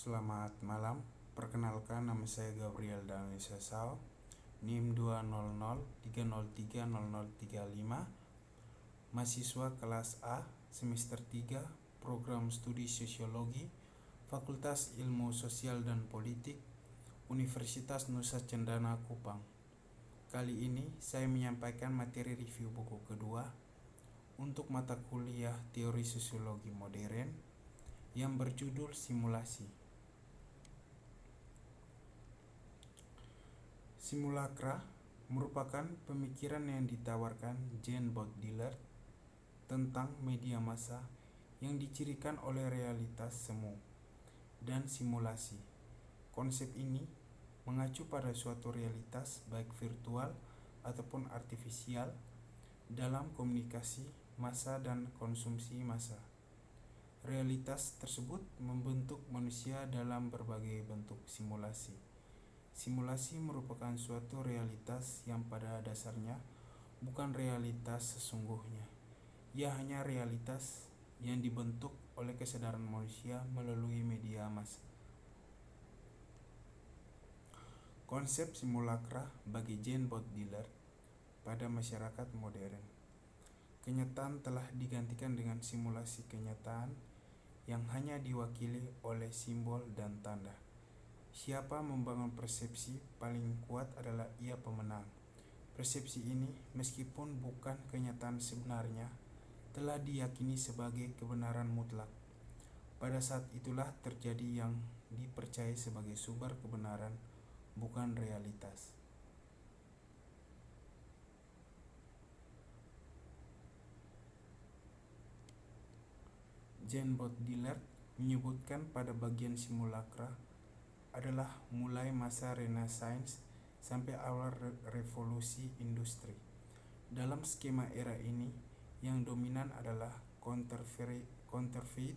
Selamat malam, perkenalkan nama saya Gabriel Danisa Sao, NIM 200303035, mahasiswa kelas A, semester 3, program studi Sosiologi, Fakultas Ilmu Sosial dan Politik, Universitas Nusa Cendana Kupang. Kali ini saya menyampaikan materi review buku kedua untuk mata kuliah Teori Sosiologi Modern yang berjudul Simulasi. Simulacra merupakan pemikiran yang ditawarkan Jean Baudrillard tentang media massa yang dicirikan oleh realitas semu dan simulasi. Konsep ini mengacu pada suatu realitas baik virtual ataupun artifisial dalam komunikasi massa dan konsumsi massa. Realitas tersebut membentuk manusia dalam berbagai bentuk simulasi. Simulasi merupakan suatu realitas yang pada dasarnya bukan realitas sesungguhnya. Ia hanya realitas yang dibentuk oleh kesadaran manusia melalui media massa. Konsep simulacra bagi Jean Baudrillard pada masyarakat modern. Kenyataan telah digantikan dengan simulasi kenyataan yang hanya diwakili oleh simbol dan tanda. Siapa membangun persepsi paling kuat adalah ia pemenang. Persepsi ini, meskipun bukan kenyataan sebenarnya, telah diyakini sebagai kebenaran mutlak. Pada saat itulah terjadi yang dipercayai sebagai sumber kebenaran, bukan realitas. Jean Baudrillard menyebutkan pada bagian simulacra adalah mulai masa Renaissance sampai awal revolusi industri. Dalam skema era ini, yang dominan adalah counterfeit,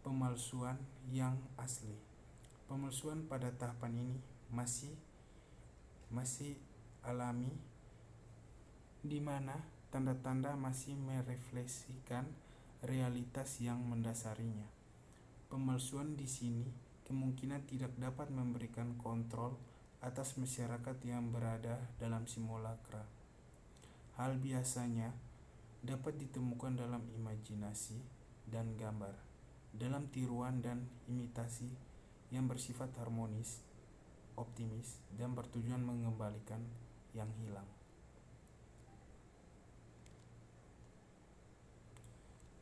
pemalsuan yang asli. Pemalsuan pada tahapan ini masih alami, di mana tanda-tanda masih merefleksikan realitas yang mendasarinya. Pemalsuan di sini kemungkinan tidak dapat memberikan kontrol atas masyarakat yang berada dalam simulacra. Hal biasanya dapat ditemukan dalam imajinasi dan gambar, dalam tiruan dan imitasi yang bersifat harmonis, optimis, dan bertujuan mengembalikan yang hilang.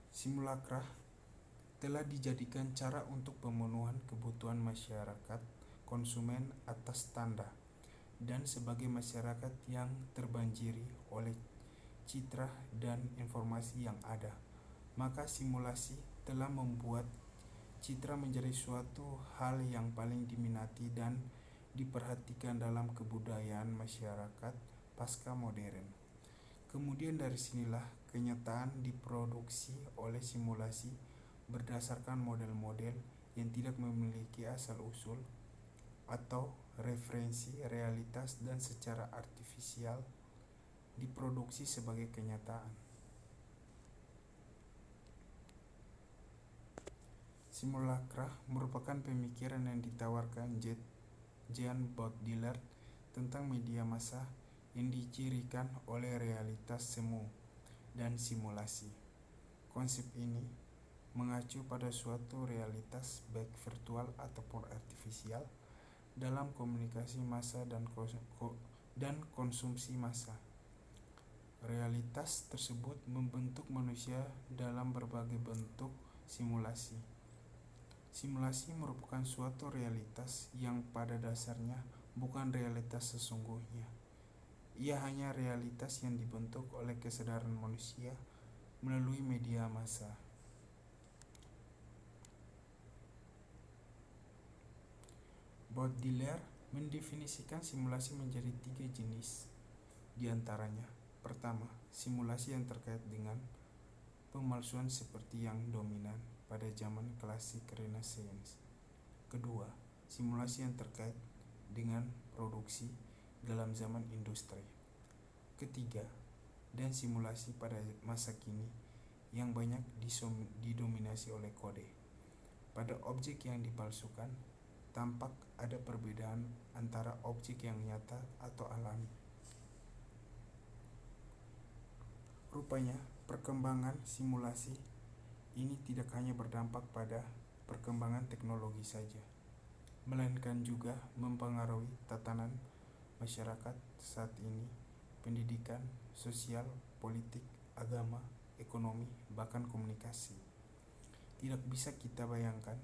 Simulacra telah dijadikan cara untuk pemenuhan kebutuhan masyarakat konsumen atas tanda dan sebagai masyarakat yang terbanjiri oleh citra dan informasi yang ada, maka simulasi telah membuat citra menjadi suatu hal yang paling diminati dan diperhatikan dalam kebudayaan masyarakat pasca modern. Kemudian dari sinilah kenyataan diproduksi oleh simulasi berdasarkan model-model yang tidak memiliki asal-usul atau referensi realitas dan secara artifisial diproduksi sebagai kenyataan. Simulacra merupakan pemikiran yang ditawarkan Jean Baudrillard tentang media massa yang dicirikan oleh realitas semu dan simulasi. Konsep ini mengacu pada suatu realitas baik virtual ataupun artifisial dalam komunikasi massa dan konsumsi massa. Realitas tersebut membentuk manusia dalam berbagai bentuk simulasi. Simulasi merupakan suatu realitas yang pada dasarnya bukan realitas sesungguhnya. Ia hanya realitas yang dibentuk oleh kesadaran manusia melalui media massa. Baudrillard mendefinisikan simulasi menjadi 3 jenis. Di antaranya, pertama, simulasi yang terkait dengan pemalsuan seperti yang dominan pada zaman klasik Renaissance. Kedua, simulasi yang terkait dengan produksi dalam zaman industri. Ketiga, dan simulasi pada masa kini yang banyak didominasi oleh kode. pada objek yang dipalsukan, tampak ada perbedaan antara objek yang nyata atau alami. Rupanya, perkembangan simulasi ini tidak hanya berdampak pada perkembangan teknologi saja, melainkan juga mempengaruhi tatanan masyarakat saat ini, pendidikan, sosial, politik, agama, ekonomi, bahkan komunikasi. Tidak bisa kita bayangkan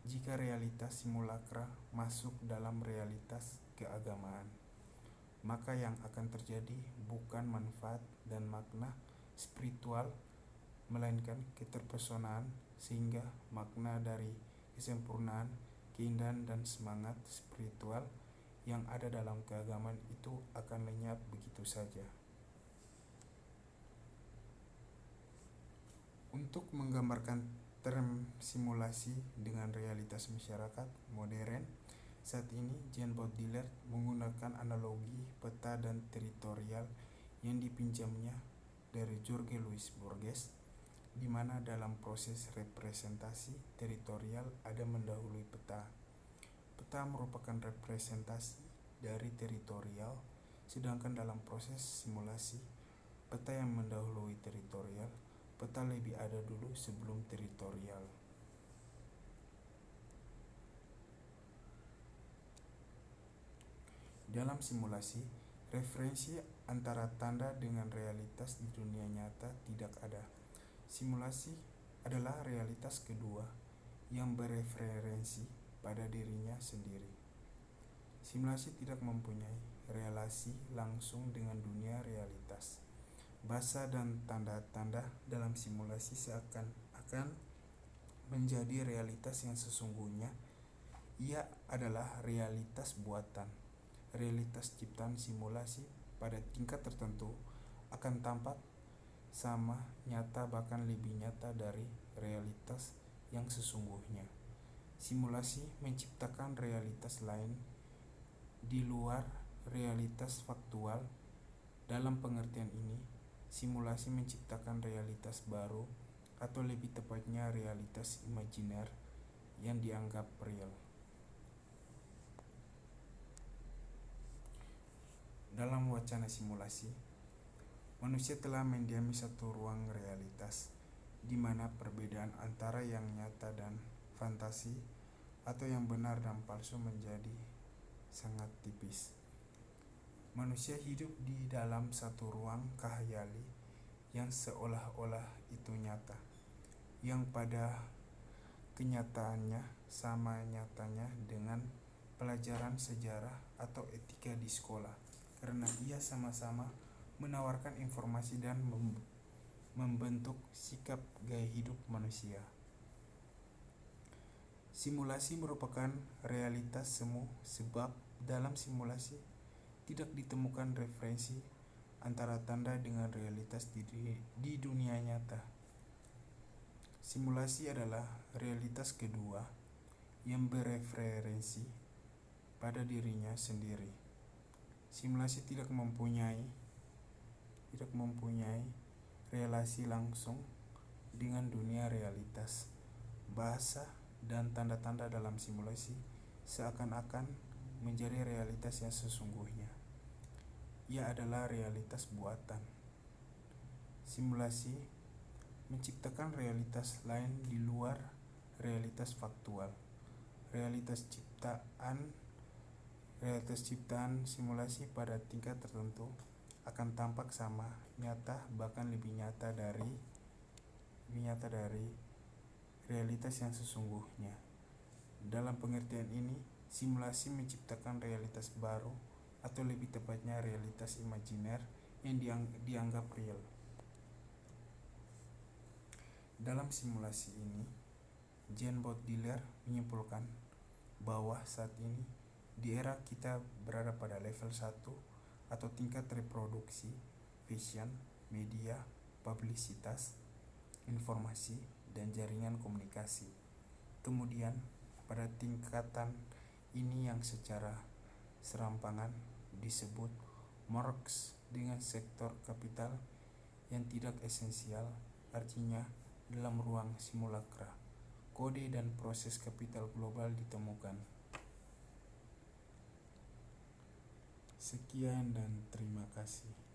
jika realitas simulakra masuk dalam realitas keagamaan. Maka yang akan terjadi bukan manfaat dan makna spiritual, melainkan keterpesonaan, sehingga makna dari kesempurnaan, keindahan dan semangat spiritual yang ada dalam keagamaan itu akan lenyap begitu saja. Untuk menggambarkan term simulasi dengan realitas masyarakat modern saat ini, Jean Baudrillard menggunakan analogi peta dan teritorial yang dipinjamnya dari Jorge Luis Borges, di mana dalam proses representasi teritorial ada mendahului peta. Peta merupakan representasi dari teritorial, sedangkan dalam proses simulasi, peta yang mendahului teritorial, peta lebih ada dulu sebelum teritorial. Dalam simulasi, referensi antara tanda dengan realitas di dunia nyata tidak ada. Simulasi adalah realitas kedua yang bereferensi pada dirinya sendiri. Simulasi tidak mempunyai relasi langsung dengan dunia realitas. Bahasa dan tanda-tanda dalam simulasi seakan-akan menjadi realitas yang sesungguhnya. Ia adalah realitas buatan. Realitas ciptaan simulasi pada tingkat tertentu akan tampak sama, nyata, bahkan lebih nyata dari realitas yang sesungguhnya. Simulasi menciptakan realitas lain di luar realitas faktual. Dalam pengertian ini, simulasi menciptakan realitas baru, atau lebih tepatnya realitas imajiner yang dianggap real. Dalam wacana simulasi, manusia telah mendiami satu ruang realitas, di mana perbedaan antara yang nyata dan fantasi, atau yang benar dan palsu, menjadi sangat tipis. Manusia hidup di dalam satu ruang khayali yang seolah-olah itu nyata, yang pada kenyataannya sama nyatanya dengan pelajaran sejarah atau etika di sekolah, karena ia sama-sama menawarkan informasi dan membentuk sikap gaya hidup manusia. Simulasi merupakan realitas semu, sebab dalam simulasi tidak ditemukan referensi antara tanda dengan realitas di dunia nyata. Simulasi adalah realitas kedua yang bereferensi pada dirinya sendiri. Simulasi tidak mempunyai relasi langsung dengan dunia realitas. Bahasa dan tanda-tanda dalam simulasi seakan-akan menjadi realitas yang sesungguhnya. Ia adalah realitas buatan. Simulasi menciptakan realitas lain di luar realitas faktual. Realitas ciptaan simulasi pada tingkat tertentu akan tampak sama, nyata, bahkan lebih nyata dari realitas yang sesungguhnya. Dalam pengertian ini, simulasi menciptakan realitas baru, atau lebih tepatnya realitas imajiner yang dianggap real. Dalam simulasi ini, Jean Baudrillard menyimpulkan bahwa saat ini di era kita berada pada level 1 atau tingkat reproduksi, vision, media, publisitas, informasi, dan jaringan komunikasi. Kemudian pada tingkatan ini yang secara serampangan disebut Marx dengan sektor kapital yang tidak esensial, artinya dalam ruang simulakra, kode dan proses kapital global ditemukan. Sekian dan terima kasih.